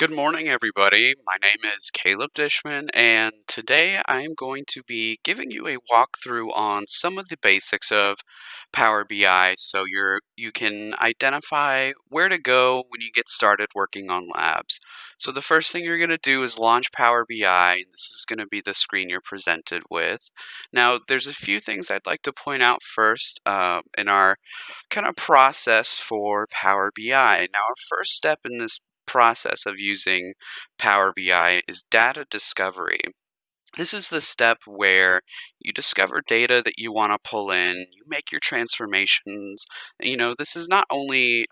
Good morning, everybody. My name is Caleb Dishman, and today I'm going to be giving you a walkthrough on some of the basics of Power BI so you can identify where to go when you get started working on labs. So the first thing you're going to do is launch Power BI, and this is going to be the screen you're presented with. Now, there's a few things I'd like to point out first in our kind of process for Power BI. Now, our first step in this process of using Power BI is data discovery. This is the step where you discover data that you want to pull in, you make your transformations. This is not only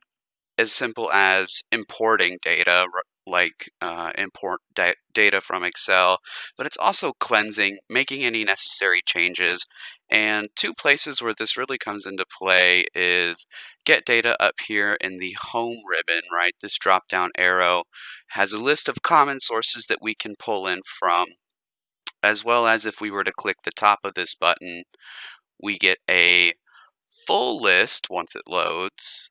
as simple as importing data, like data from Excel, but it's also cleansing, making any necessary changes. And two places where this really comes into play is get data up here in the home ribbon, right? This drop down arrow has a list of common sources that we can pull in from, as well as if we were to click the top of this button, we get a full list once it loads.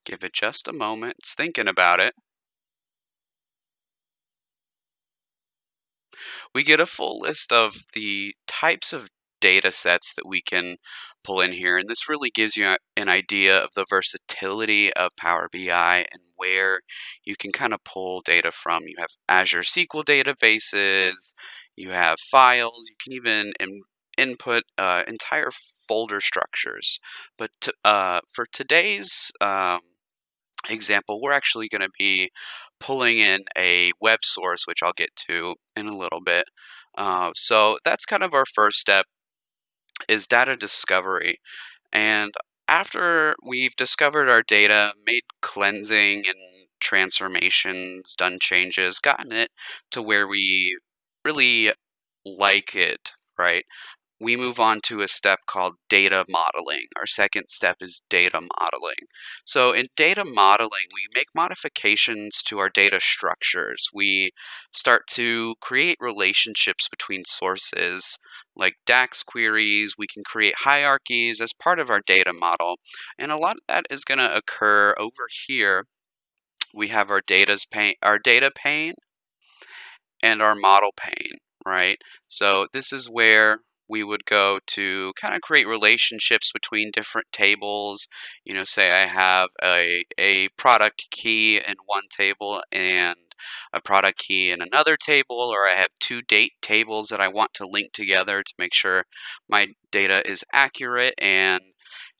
Give it just a moment. It's thinking about it. We get a full list of the types of data sets that we can pull in here, and this really gives you an idea of the versatility of Power BI and where you can kind of pull data from. You have Azure SQL databases, you have files, you can even input entire folder structures. But for today's example, we're actually going to be pulling in a web source, which I'll get to in a little bit. So that's kind of our first step is data discovery. And after we've discovered our data, made cleansing and transformations, done changes, gotten it to where we really like it, right? We move on to a step called data modeling. Our second step is data modeling. So in data modeling, we make modifications to our data structures. We start to create relationships between sources like DAX queries. We can create hierarchies as part of our data model. And a lot of that is going to occur over here. We have our data pane and our model pane, right? So this is where we would go to kind of create relationships between different tables. Say I have a product key in one table and a product key in another table, or I have two date tables that I want to link together to make sure my data is accurate and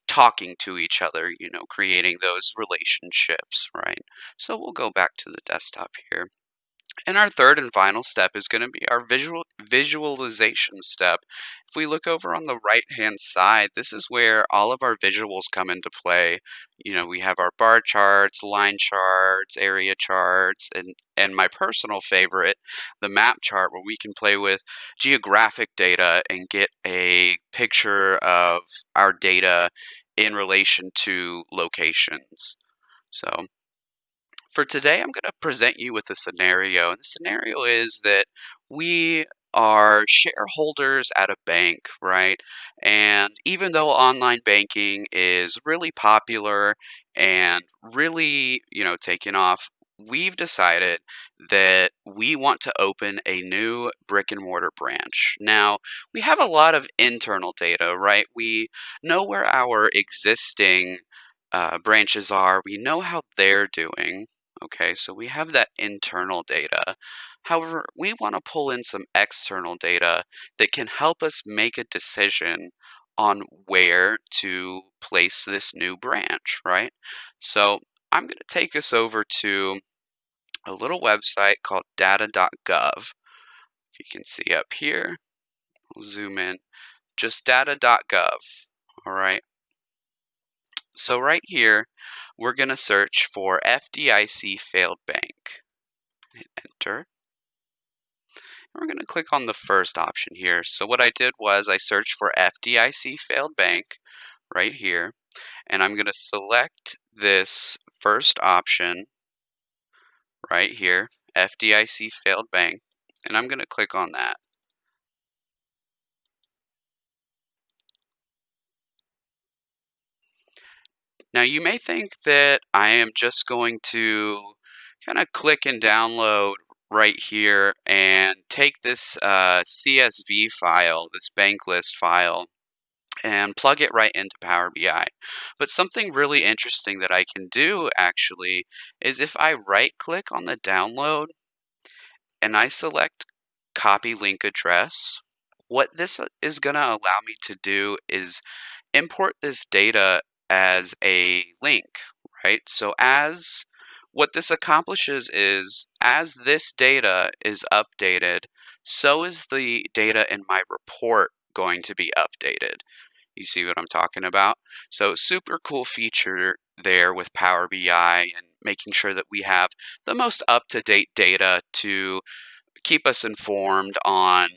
talking to each other, creating those relationships, right? So we'll go back to the desktop here. And our third and final step is going to be our visualization step. If we look over on the right-hand side, this is where all of our visuals come into play. We have our bar charts, line charts, area charts, and my personal favorite, the map chart, where we can play with geographic data and get a picture of our data in relation to locations. So for today, I'm going to present you with a scenario. And the scenario is that we are shareholders at a bank, right? And even though online banking is really popular and really, taking off, we've decided that we want to open a new brick and mortar branch. Now, we have a lot of internal data, right? We know where our existing branches are, we know how they're doing. Okay, so we have that internal data. However, we want to pull in some external data that can help us make a decision on where to place this new branch, right? So I'm going to take us over to a little website called data.gov. If you can see up here, I'll zoom in, just data.gov. All right. So right here, we're going to search for FDIC failed bank. Hit enter. We're going to click on the first option here. So what I did was I searched for FDIC failed bank right here, and I'm going to select this first option right here, FDIC failed bank, and I'm going to click on that. Now, you may think that I am just going to kind of click and download right here and take this CSV file, this bank list file, and plug it right into Power BI. But something really interesting that I can do actually is if I right click on the download and I select copy link address, what this is going to allow me to do is import this data as a link, right? So as what this accomplishes is as this data is updated, so is the data in my report going to be updated. You see what I'm talking about? So super cool feature there with Power BI and making sure that we have the most up-to-date data to keep us informed on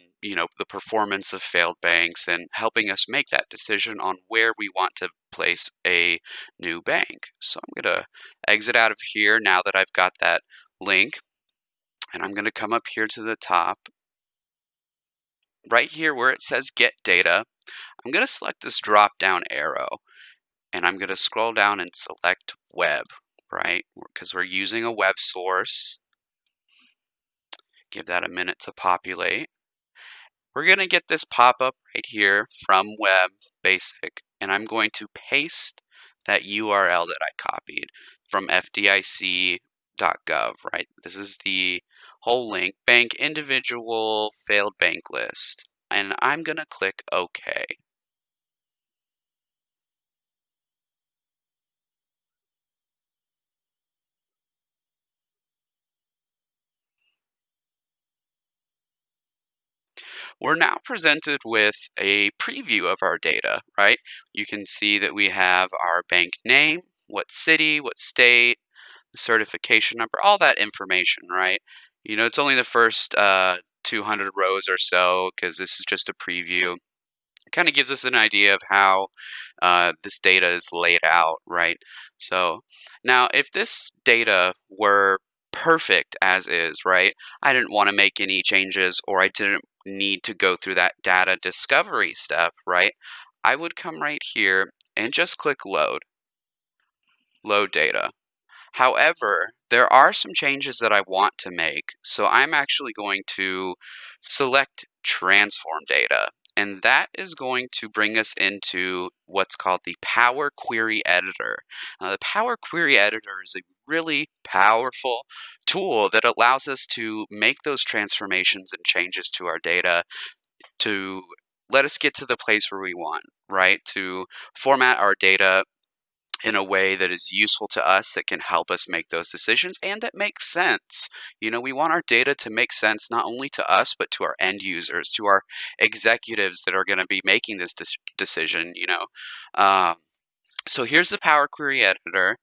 the performance of failed banks and helping us make that decision on where we want to place a new bank. So I'm going to exit out of here now that I've got that link, and I'm going to come up here to the top right here where it says get data. I'm going to select this drop down arrow, and I'm going to scroll down and select web, right? Because we're using a web source. Give that a minute to populate. We're going to get this pop-up right here from Web Basic, and I'm going to paste that URL that I copied from FDIC.gov, right? This is the whole link, bank individual failed bank list, and I'm going to click OK. We're now presented with a preview of our data, right? You can see that we have our bank name, what city, what state, the certification number, all that information, right? It's only the first 200 rows or so because this is just a preview. It kind of gives us an idea of how this data is laid out, right? So now if this data were perfect as is, right? I didn't want to make any changes or I didn't need to go through that data discovery step, right? I would come right here and just click load data. However, there are some changes that I want to make, so I'm actually going to select transform data, and that is going to bring us into what's called the Power Query Editor. The Power Query Editor is a really powerful tool that allows us to make those transformations and changes to our data to let us get to the place where we want, right? To format our data in a way that is useful to us, that can help us make those decisions, and that makes sense. We want our data to make sense not only to us, but to our end users, to our executives that are going to be making this decision. Um, so here's the Power Query Editor.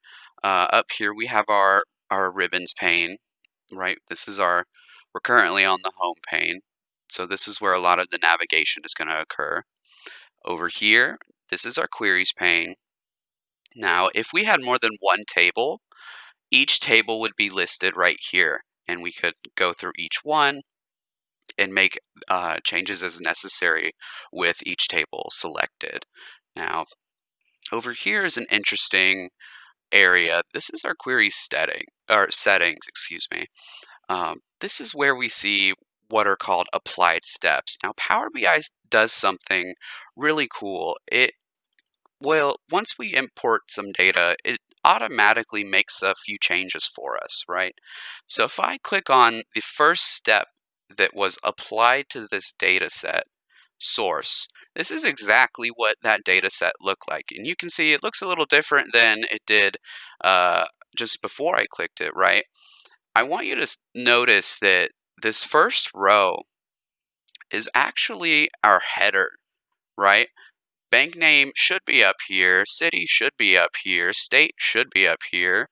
Up here we have our ribbons pane, right? We're currently on the home pane. So this is where a lot of the navigation is going to occur. Over here, this is our queries pane. Now, if we had more than one table, each table would be listed right here, and we could go through each one and make changes as necessary with each table selected. Now, over here is an interesting area. This is our query settings, excuse me. This is where we see what are called applied steps. Now, Power BI does something really cool. Well, once we import some data, it automatically makes a few changes for us, right? So if I click on the first step that was applied to this data set, source, this is exactly what that data set looked like. And you can see it looks a little different than it did just before I clicked it, right? I want you to notice that this first row is actually our header, right? Bank name should be up here, city should be up here, state should be up here,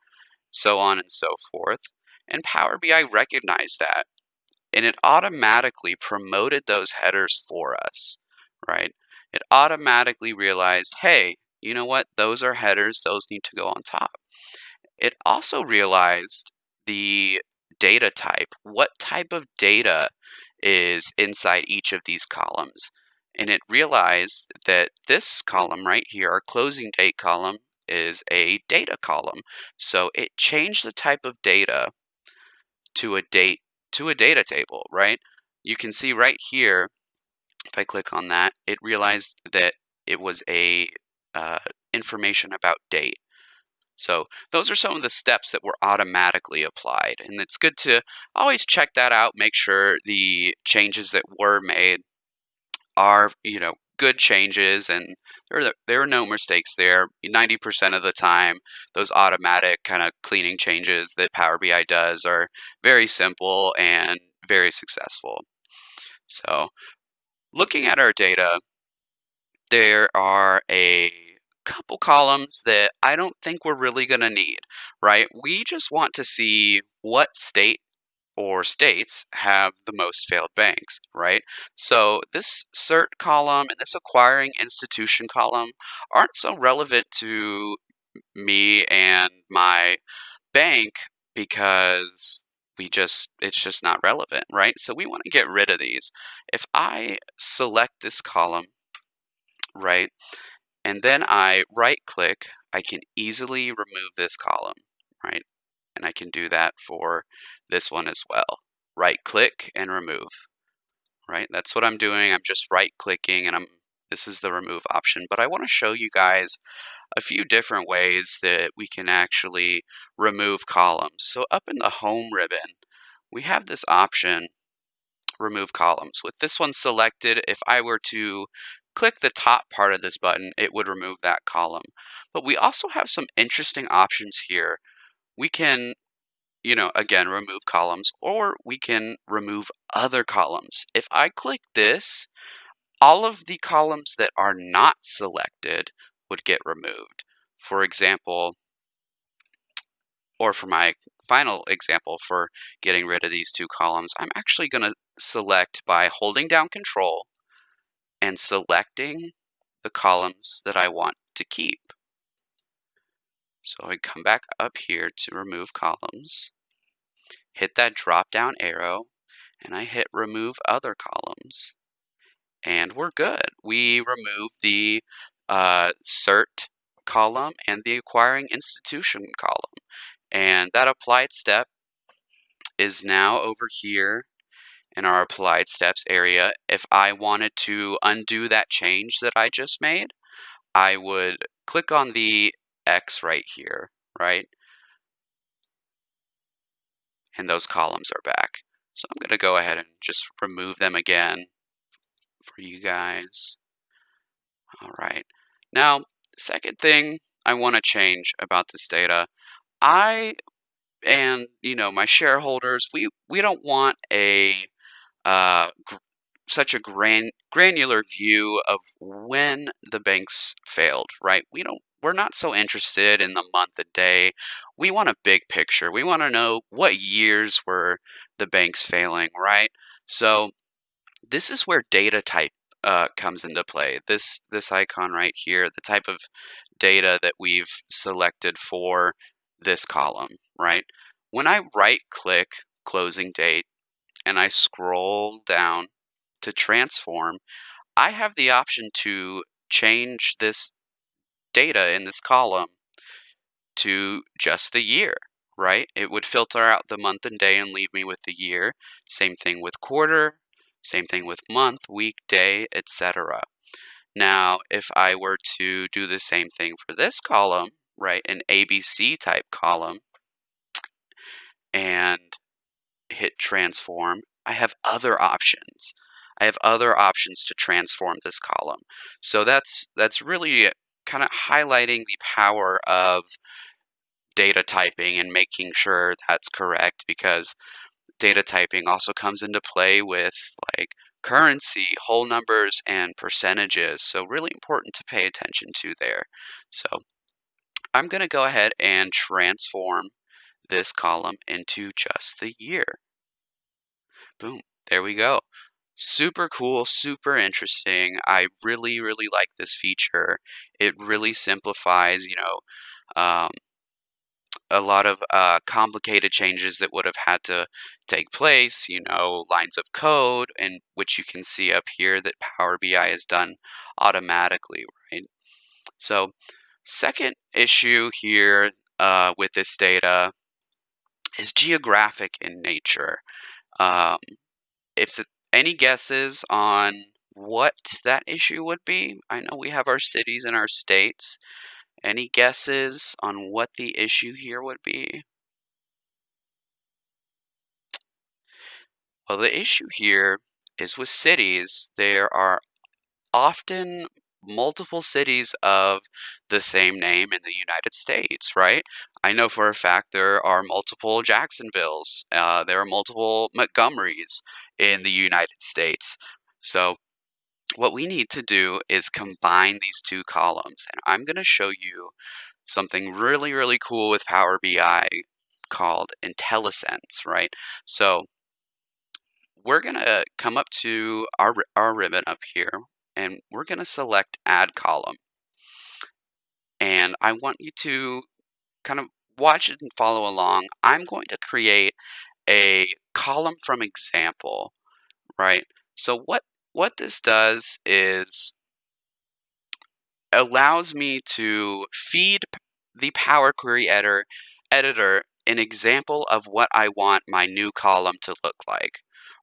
so on and so forth. And Power BI recognized that, and it automatically promoted those headers for us, right? It automatically realized, hey, you know what? Those are headers, those need to go on top. It also realized the data type. What type of data is inside each of these columns? And it realized that this column right here, our closing date column, is a data column. So it changed the type of data to a data table, right? You can see right here, if I click on that, it realized that it was a uh, information about date. So those are some of the steps that were automatically applied, and it's good to always check that out, make sure the changes that were made are, good changes and there are no mistakes there. 90% of the time, those automatic kind of cleaning changes that Power BI does are very simple and very successful. So, looking at our data, there are a couple columns that I don't think we're really going to need, right? We just want to see what state or states have the most failed banks, right? So this CERT column and this acquiring institution column aren't so relevant to me and my bank because it's just not relevant, right? So we want to get rid of these. If I select this column, right, and then I right click, I can easily remove this column, right? And I can do that for this one as well. Right click and remove, right? That's what I'm doing. I'm just right clicking and this is the remove option, but I want to show you guys a few different ways that we can actually remove columns. So up in the home ribbon, we have this option, remove columns. With this one selected, if I were to click the top part of this button, it would remove that column. But we also have some interesting options here. We can, again, remove columns, or we can remove other columns. If I click this, all of the columns that are not selected would get removed. For example, or for my final example for getting rid of these two columns, I'm actually going to select by holding down Control and selecting the columns that I want to keep. So I come back up here to remove columns, hit that drop down arrow, and I hit remove other columns. And we're good. We remove the CERT column and the acquiring institution column. And that applied step is now over here in our applied steps area. If I wanted to undo that change that I just made, I would click on the X right here, right? And those columns are back. So I'm going to go ahead and just remove them again for you guys. All right. Now, second thing I want to change about this data, I and my shareholders, we don't want a such a granular view of when the banks failed, right? We're not so interested in the month and day. We want a big picture. We want to know what years were the banks failing, right? So this is where data type comes into play. This icon right here, the type of data that we've selected for this column, right? When I right click closing date and I scroll down to transform, I have the option to change this data in this column to just the year, right? It would filter out the month and day and leave me with the year. Same thing with quarter, same thing with month, week, day, etc. Now, if I were to do the same thing for this column, right, an ABC type column, and hit transform, I have other options. I have other options to transform this column. So that's really kind of highlighting the power of data typing and making sure that's correct, because data typing also comes into play with like currency, whole numbers, and percentages. So really important to pay attention to there. So I'm going to go ahead and transform this column into just the year. Boom, there we go. Super cool, super interesting. I really, really like this feature. It really simplifies, um, a lot of complicated changes that would have had to take place, lines of code, and which you can see up here that Power BI has done automatically, right? So Second issue here with this data is geographic in nature. Um, if any guesses on what that issue would be? I know we have our cities and our states. Any guesses on what the issue here would be? Well, the issue here is with cities, there are often multiple cities of the same name in the United States, right? I know for a fact there are multiple Jacksonvilles, there are multiple Montgomerys in the United States. So what we need to do is combine these two columns, and I'm going to show you something really, really cool with Power BI called IntelliSense, right? So we're going to come up to our ribbon up here, and we're going to select Add Column. And I want you to kind of watch it and follow along. I'm going to create a column from example, right? So what this does is allows me to feed the Power Query editor an example of what I want my new column to look like,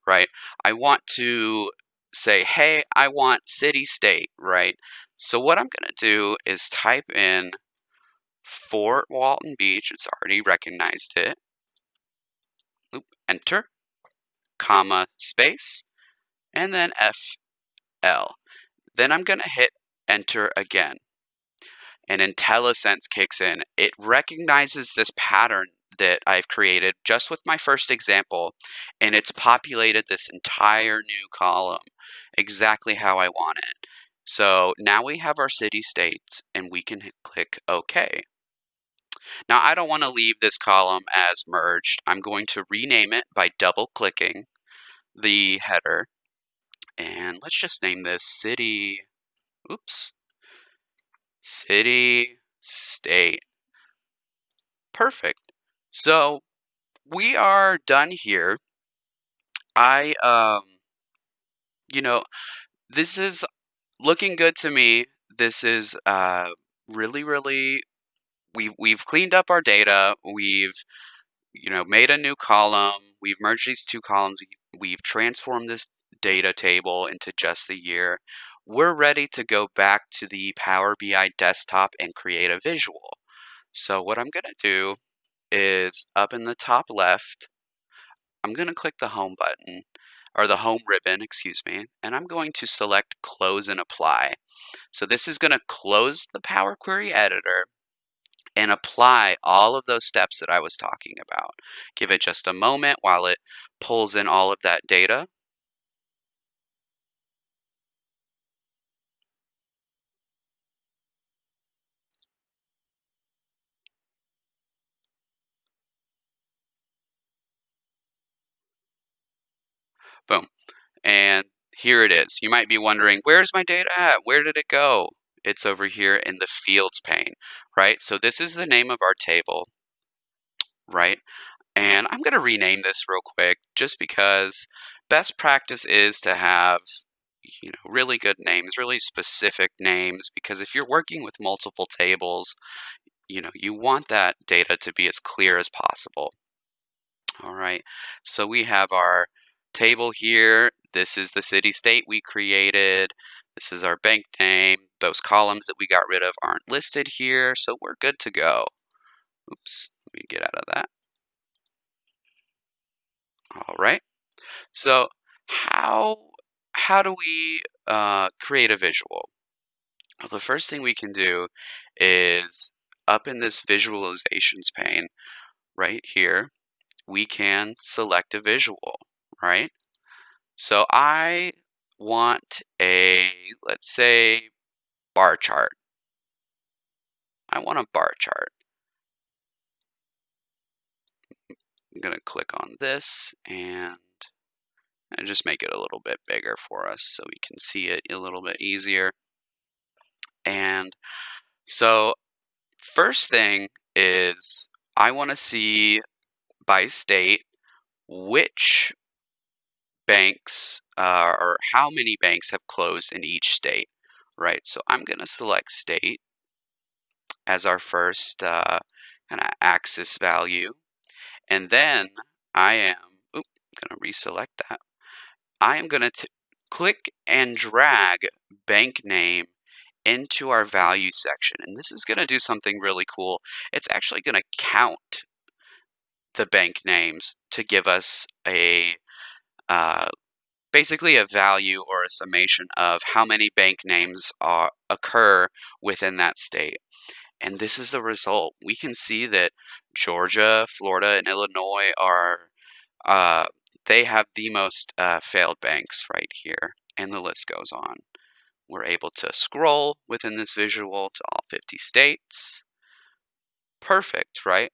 right? I want to say, hey, I want city state, right? So what I'm going to do is type in Fort Walton Beach. It's already recognized it. Oop, enter, comma, space, and then FL. Then I'm going to hit enter again. And IntelliSense kicks in. It recognizes this pattern that I've created just with my first example, and it's populated this entire new column exactly how I want it. So now we have our city states, and we can click OK. Now I don't want to leave this column as merged. I'm going to rename it by double-clicking the header, and let's just name this city, oops, city state. Perfect. So we are done here. I you know, this is looking good to me. This is really, really we've cleaned up our data. We've made a new column. We've merged these two columns. We've transformed this data table into just the year. We're ready to go back to the Power BI desktop and create a visual. So what I'm gonna do is up in the top left, I'm going to click the home button, or the home ribbon, excuse me, and I'm going to select close and apply. So this is going to close the Power Query editor and apply all of those steps that I was talking about. Give it just a moment while it pulls in all of that data. Boom. And here it is. You might be wondering, where's my data at? Where did it go? It's over here in the fields pane, right? So this is the name of our table, right? And I'm going to rename this real quick just because best practice is to have really good names, really specific names, because if you're working with multiple tables, you want that data to be as clear as possible. All right, so we have our table here. This is the city state we created. This is our bank name. Those columns that we got rid of aren't listed here, so we're good to go. Oops, let me get out of that. All right. So how do we create a visual? Well, the first thing we can do is up in this visualizations pane right here, we can select a visual, right? So I want let's say, bar chart. I want a bar chart. I'm going to click on this and just make it a little bit bigger for us so we can see it a little bit easier. And so first thing is I want to see by state which banks or how many banks have closed in each state, right? So I'm going to select state as our first kind of axis value. And then I am, going to reselect that. I am going to click and drag bank name into our value section. And this is going to do something really cool. It's actually going to count the bank names to give us a basically a value or a summation of how many bank names occur within that state. And this is the result. We can see that Georgia, Florida, and Illinois are uh, they have the most failed banks right here, and the list goes on. We're able to scroll within this visual to all 50 states. Perfect, right?